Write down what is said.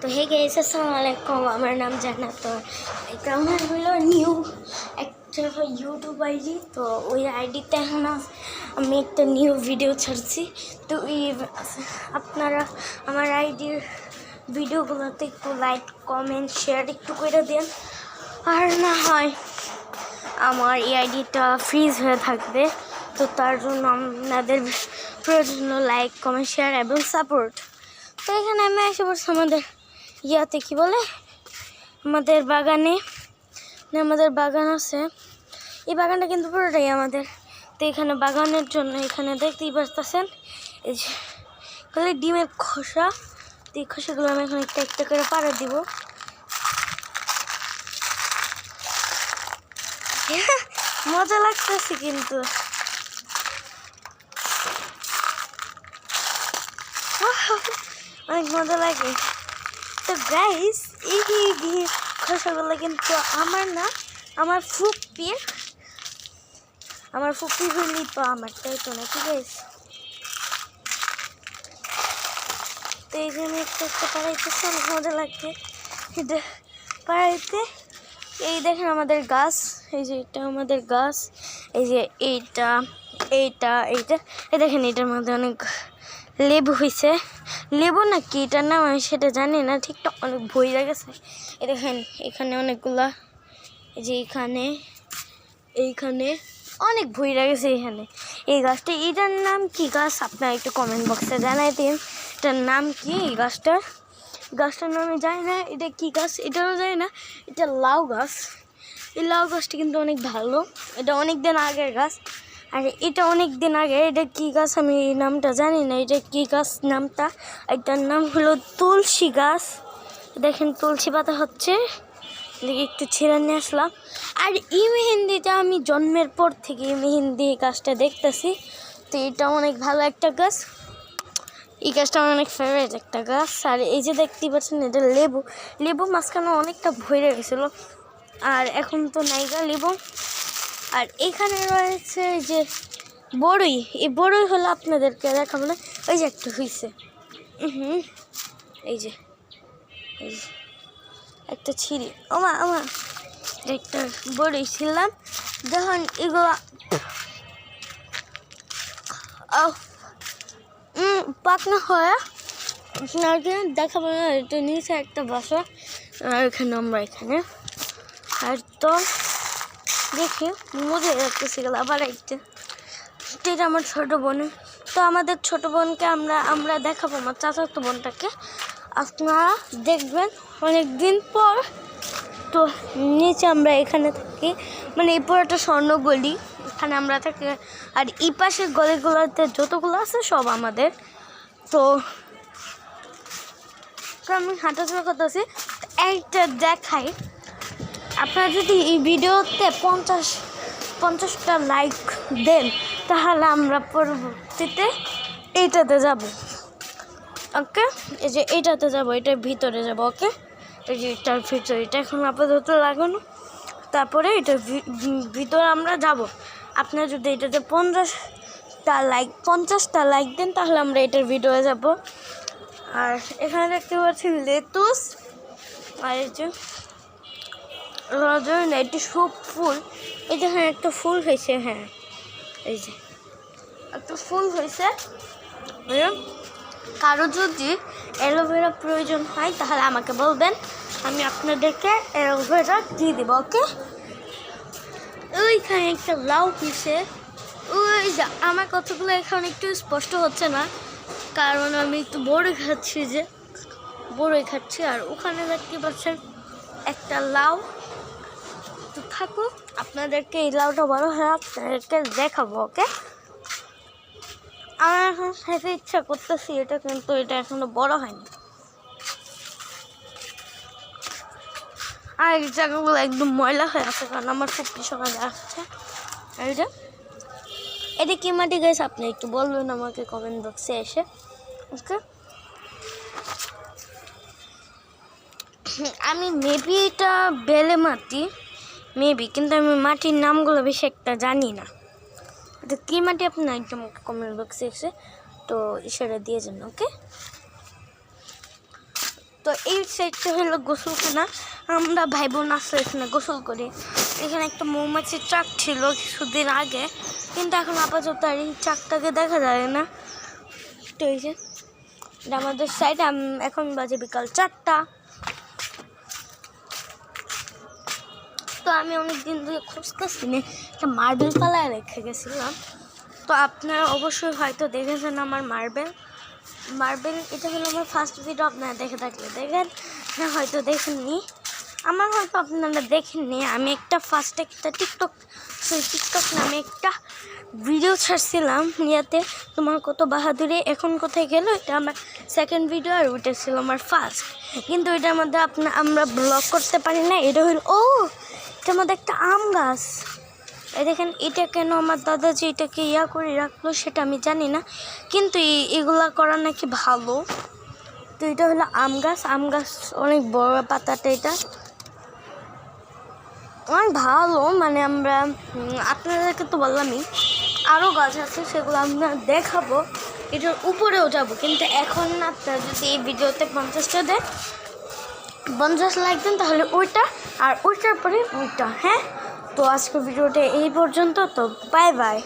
তো hey guys, আসসালামু আলাইকুম। আমার নাম জান্নাত। এটা আমার হলো নিউ একটা ইউটিউব আইডি। তো ওই আইডিতে এখন আমি একটা নিউ ভিডিও ছাড়ছি। তো আপনারা আমার আইডির ভিডিওগুলোতে একটু লাইক কমেন্ট শেয়ার একটু করে দেন। আর না হয় আমার এই আইডিটা ফ্রিজ হয়ে থাকবে। তো তার জন্য আপনাদের প্রয়োজন লাইক কমেন্ট শেয়ার এবং সাপোর্ট। তো এখানে আমি এসে পড়ছি আমাদের ইয়াতে কি বলে আমাদের বাগানে। আমাদের বাগান আছে, এই বাগানটা কিন্তু পুরোটাই আমাদের। তো এখানে বাগানের জন্য এখানে দেখতেই পারতেছেন এই যে ডিমের খোসা। তো এই খোসাগুলো আমি এখন একটা একটা করে পাড়া দিব। মজা লাগতেছে কিন্তু অনেক মজা লাগে। তো গাইস এই খোসাগুলো কিন্তু আমার না, আমার ফুপির হইলেই তো আমার, তাই তো নাকি গাইস? তো এই যে আমি একটা একটা পাড়াইতেছি, অনেক মজা লাগছে এটা পাড়াইতে। এই দেখেন আমাদের গাছ, এই যে এটা আমাদের গাছ, এই যে এইটা এইটা এইটা এই দেখেন এটার মধ্যে অনেক লেবু হয়েছে। লেবু না কি এটার নাম আমি সেটা জানি না ঠিকঠাক, অনেক ভইরা গেছে। এই দেখেন এখানে অনেকগুলা, এই যে এইখানে অনেক ভইরা গেছে। এখানে এই গাছটা, এটার নাম কি গাছ আপনারা একটু কমেন্ট বক্সে জানাই দিন। এটার নাম কি? এই গাছটার নাম আমি জানি না। এটা কি গাছ এটাও জানি না। এটা লাউ গাছ। এই লাউ গাছটা কিন্তু অনেক ভালো, এটা অনেক দিন আগের গাছ। আর এটা অনেক দিন আগে, এটা কি গাছ আমি এই নামটা জানি না। এটা কি গাছ নামটা? এটার নাম হলো তুলসী গাছ। দেখেন তুলসী পাতা হচ্ছে, দেখে একটু ছিঁড়ে নিয়ে আসলাম। আর এই মেহেন্দিটা আমি জন্মের পর থেকে এই মেহেন্দি গাছটা দেখতেছি। তো এটা অনেক ভালো একটা গাছ, এই গাছটা আমার অনেক ফেভারিট একটা গাছ। আর এই যে দেখতেই পাচ্ছেন এটা লেবু মাঝখানে অনেকটা ভরে গেছিলো, আর এখন তো নাইগা লেবু। আর এখানে রয়েছে যে বড়ই, এই বড়ই হলো আপনাদেরকে দেখাবো না, ওই যে একটা হয়েছে। এই যে একটা ছিঁড়ি ওমা একটা বড়ই ছিলাম। যখন এগুলো পাকনা হয় আপনাকে দেখাবো না। এটা নিচে একটা বাসা, আর এখানে আমরা এখানে আর তো দেখি মজা লাগতেছে গেল আবার একটা। এটা আমার ছোটো বোন। তো আমাদের ছোটো বোনকে আমরা দেখাবো, আমার চাচাতো বোনটাকে আপনারা দেখবেন অনেক দিন পর। তো নিচে আমরা এখানে থাকি, মানে এই পুরোটা স্বর্ণগলি, এখানে আমরা থাকি। আর এই পাশের গলিগুলোতে যতগুলো আছে সব আমাদের। তো আমি হাঁটাচলা করতেছি, একটা দেখাই। আপনারা যদি এই ভিডিওতে 50টা লাইক দেন তাহলে আমরা পরবর্তীতে এইটাতে যাব। ওকে, এই যে এইটাতে যাব, এটার ভিতরে যাব। ওকে, এই যে এটার ভিতরে, এটা এখন আপাতত লাগানো, তারপরে এটার ভিতরে আমরা যাব। আপনারা যদি এটাতে 50টা লাইক দেন তাহলে আমরা এটার ভিডিওতে যাব। আর এখানে দেখতে পাচ্ছেন লেটুস, আর এই যে রজনীগন্ধা, এটি সব ফুল। এই যে হ্যাঁ একটা ফুল হয়েছে, হ্যাঁ এই যে একটা ফুল হয়েছে। কারো যদি অ্যালোভেরা প্রয়োজন হয় তাহলে আমাকে বলবেন, আমি আপনাদেরকে অ্যালোভেরা দিয়ে দেবো। ওকে, ওইখানে একটা লাউ হয়েছে। ওই যে আমার কথাগুলো এখন একটু স্পষ্ট হচ্ছে না, কারণ আমি একটু বড়ই খাচ্ছি। আর ওখানে দেখতে পাচ্ছেন একটা লাউ। তো থাকুক, আপনাদেরকে এই লাউটা বড় হয়ে আপনাদেরকে দেখাবো। ওকে, আমার এখন খেতে ইচ্ছা করতেছি এটা, কিন্তু এটা এখনো বড় হয়নি। আর এই জায়গাগুলো একদম ময়লা হয়ে আছে, কারণ আমার খুব সকালে আসছে। এটা কি মাটি গাছ আপনি একটু বলবেন আমাকে কমেন্ট বক্সে এসে। ওকে, আমি মেবি এটা বেলে মাটি মেবি, কিন্তু আমি মাটির নামগুলো বেশি একটা জানি না। এটা কী মাটি আপনার একদম কমেন্ট বক্সে এসে তো ইশারা দিয়ে যান। ওকে, তো এই সাইডটা হলো গোসলখানা, আমরা ভাই বোন আসলে এখানে গোসল করি। এখানে একটা মৌমাছির চাক ছিল কিছুদিন আগে, কিন্তু এখন আপাতত আর এই চাকটাকে দেখা যায় না। তো এই যে এটা আমাদের সাইড, এখন বাজে বিকাল 4টা। তো আমি অনেক দিন ধরে খুঁজতেছি না, একটা মার্বেল পালায় রেখে গেছিলাম। তো আপনারা অবশ্যই হয়তো দেখেছেন আমার মার্বেল। এটা হলো আমার ফার্স্ট ভিডিও, আপনারা দেখে থাকলে দেখেন, না হয়তো দেখেননি, আমার হয়তো আপনারা দেখেননি। আমি একটা ফার্স্টে একটা টিকটক নামে একটা ভিডিও ছাড়ছিলাম, ইয়াতে তোমার কত বাহাদুরি এখন কোথায় গেল, এটা আমার সেকেন্ড ভিডিও, আর ওইটা ছিল আমার ফার্স্ট। কিন্তু এটার মধ্যে আমরা ব্লগ করতে পারি না। এটা হলো এটার মধ্যে একটা আম গাছ, এই দেখেন। এটা কেন আমার দাদা যে এটাকে করে রাখলো সেটা আমি জানি না, কিন্তু এগুলা করা নাকি ভালো। তো এটা হলো আম গাছ অনেক বড়, পাতাটা এটা অনেক ভালো। মানে আমরা আপনাদেরকে তো বললামই, আরও গাছ আছে, সেগুলো আমরা দেখাবো, এটার উপরেও যাব। কিন্তু এখন না, আপনারা যদি এই ভিডিওতে 50 লাইক দেন তাহলে ওইটা, আর ওইটার পরে ওইটা, হ্যাঁ। তো আজকের ভিডিওটা এই পর্যন্ত, তো বাই বাই।